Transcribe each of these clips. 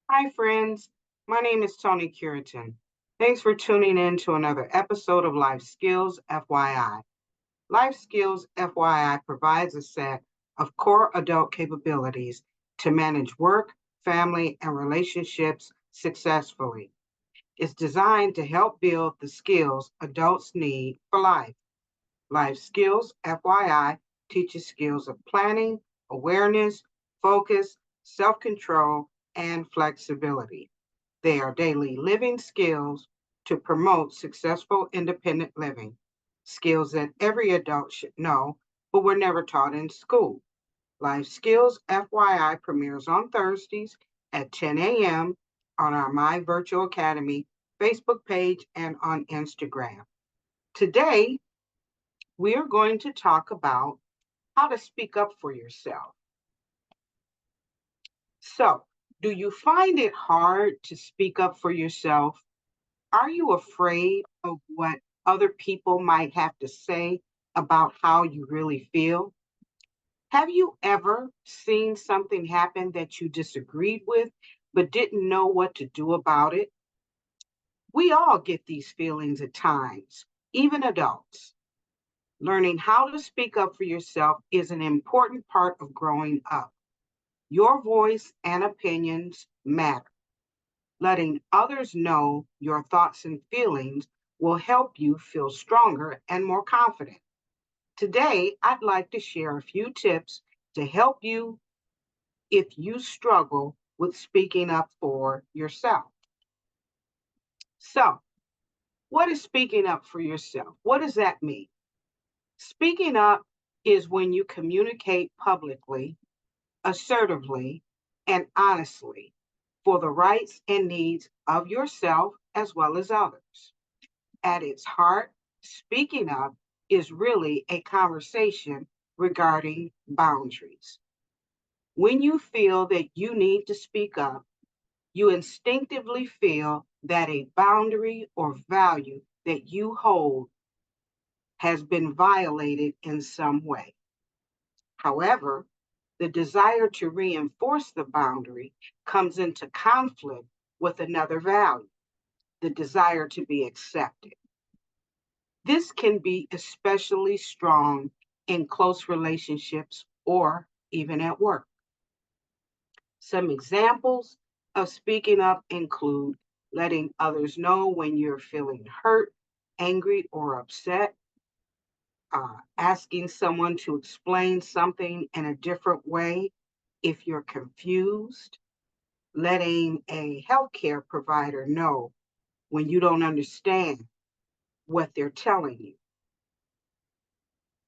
Hi, friends. My name is Toni Cureton. Thanks for tuning in to another episode of Life Skills FYI. Life Skills FYI provides a set of core adult capabilities to manage work, family, and relationships successfully. It's designed to help build the skills adults need for life. Life Skills FYI teaches skills of planning, awareness, focus, self control, and flexibility. They are daily living skills to promote successful independent living, skills that every adult should know but were never taught in school. Life Skills FYI premieres on Thursdays at 10 a.m. on our My Virtual Academy Facebook page and on Instagram. Today, we are going to talk about how to speak up for yourself. So, do you find it hard to speak up for yourself? Are you afraid of what other people might have to say about how you really feel? Have you ever seen something happen that you disagreed with but didn't know what to do about it? We all get these feelings at times, even adults. Learning how to speak up for yourself is an important part of growing up. Your voice and opinions matter. Letting others know your thoughts and feelings will help you feel stronger and more confident. Today, I'd like to share a few tips to help you if you struggle with speaking up for yourself. So, what is speaking up for yourself? What does that mean? Speaking up is when you communicate publicly, assertively, and honestly for the rights and needs of yourself as well as others. At its heart, speaking up is really a conversation regarding boundaries. When you feel that you need to speak up, you instinctively feel that a boundary or value that you hold has been violated in some way. However, the desire to reinforce the boundary comes into conflict with another value, the desire to be accepted. This can be especially strong in close relationships or even at work. Some examples of speaking up include letting others know when you're feeling hurt, angry, or upset, asking someone to explain something in a different way if you're confused, letting a healthcare provider know when you don't understand what they're telling you.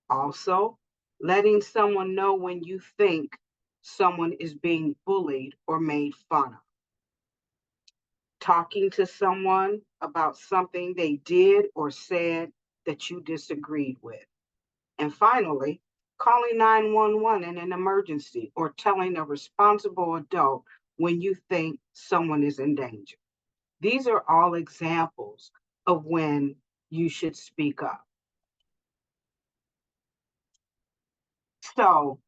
Also, letting someone know when you think someone is being bullied or made fun of. Talking to someone about something they did or said that you disagreed with. And finally, calling 911 in an emergency or telling a responsible adult when you think someone is in danger. These are all examples of when you should speak up. So,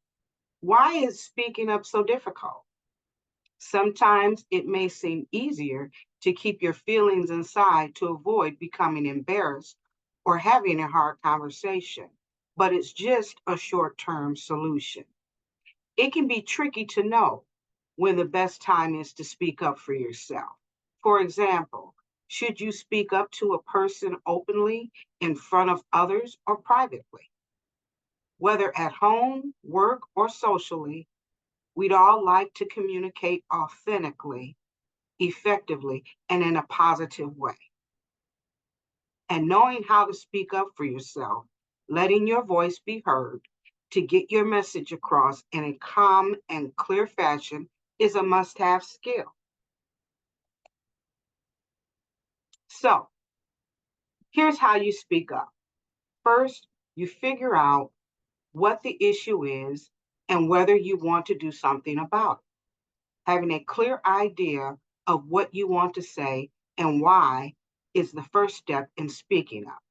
why is speaking up so difficult? Sometimes it may seem easier to keep your feelings inside to avoid becoming embarrassed or having a hard conversation, but it's just a short term solution. It can be tricky to know when the best time is to speak up for yourself. For example, should you speak up to a person openly in front of others or privately? Whether at home, work, or socially, we'd all like to communicate authentically, effectively, and in a positive way. And knowing how to speak up for yourself, letting your voice be heard to get your message across in a calm and clear fashion is a must have skill. So, here's how you speak up. First, you figure out what the issue is and whether you want to do something about it. Having a clear idea of what you want to say and why is the first step in speaking up.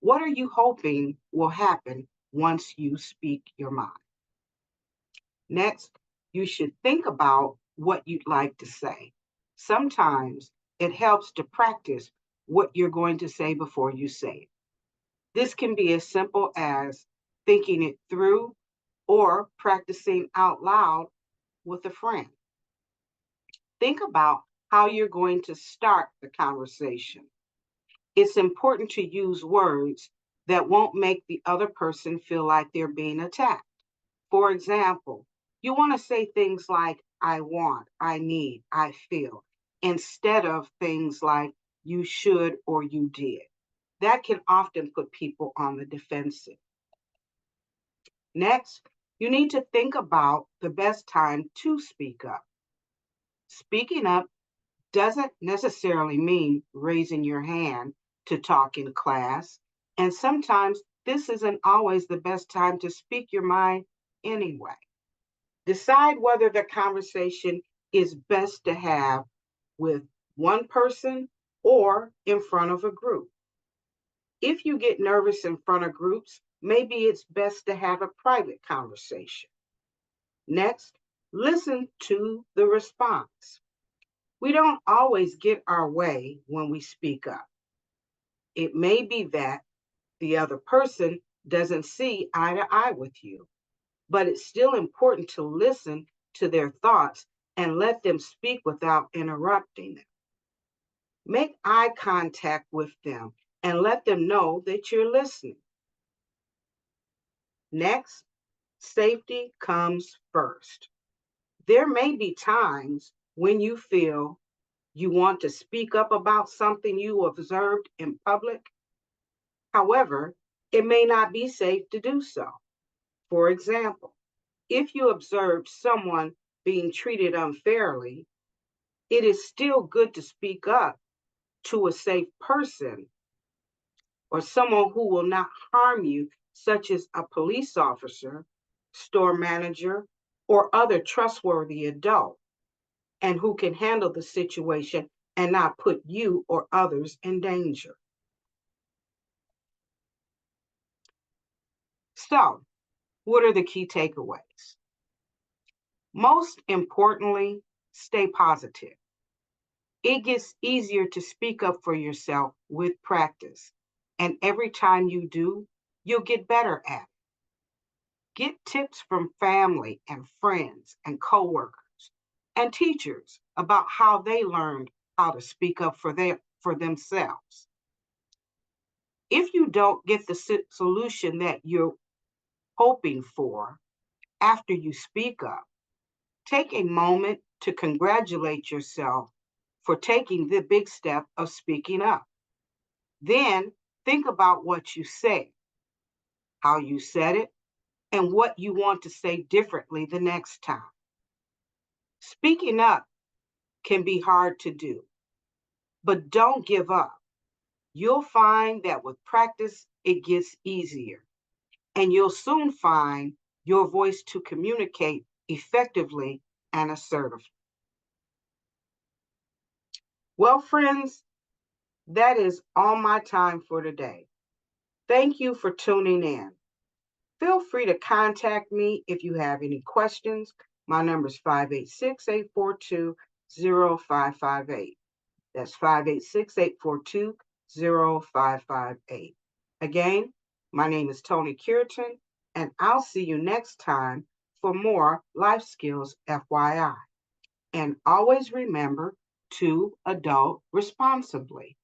What are you hoping will happen once you speak your mind? Next, you should think about what you'd like to say. Sometimes it helps to practice what you're going to say before you say it. This can be as simple as thinking it through or practicing out loud with a friend. Think about how you're going to start the conversation. It's important to use words that won't make the other person feel like they're being attacked. For example, you want to say things like, I want, I need, I feel, instead of things like you should or you did. That can often put people on the defensive. Next, you need to think about the best time to speak up. Speaking up doesn't necessarily mean raising your hand to talk in class, and sometimes this isn't always the best time to speak your mind anyway. Decide whether the conversation is best to have with one person or in front of a group. If you get nervous in front of groups, maybe it's best to have a private conversation. Next, listen to the response. We don't always get our way when we speak up. It may be that the other person doesn't see eye to eye with you, but it's still important to listen to their thoughts and let them speak without interrupting them. Make eye contact with them and let them know that you're listening. Next, safety comes first. There may be times when you feel you want to speak up about something you observed in public. However, it may not be safe to do so. For example, if you observe someone being treated unfairly, it is still good to speak up to a safe person or someone who will not harm you, such as a police officer, store manager, or other trustworthy adult, and who can handle the situation and not put you or others in danger. So, what are the key takeaways? Most importantly, stay positive. It gets easier to speak up for yourself with practice. And every time you do, you'll get better at it. Get tips from family and friends and coworkers and teachers about how they learned how to speak up for themselves. If you don't get the solution that you're hoping for after you speak up, take a moment to congratulate yourself for taking the big step of speaking up. Then think about what you said, how you said it, and what you want to say differently the next time. Speaking up can be hard to do, but don't give up. You'll find that with practice, it gets easier, and you'll soon find your voice to communicate effectively and assertively. Well, friends, that is all my time for today. Thank you for tuning in. Feel free to contact me if you have any questions. My number is 586-842-0558. That's 586-842-0558. Again, my name is Toni Cureton, and I'll see you next time for more Life Skills FYI. And always remember to adult responsibly.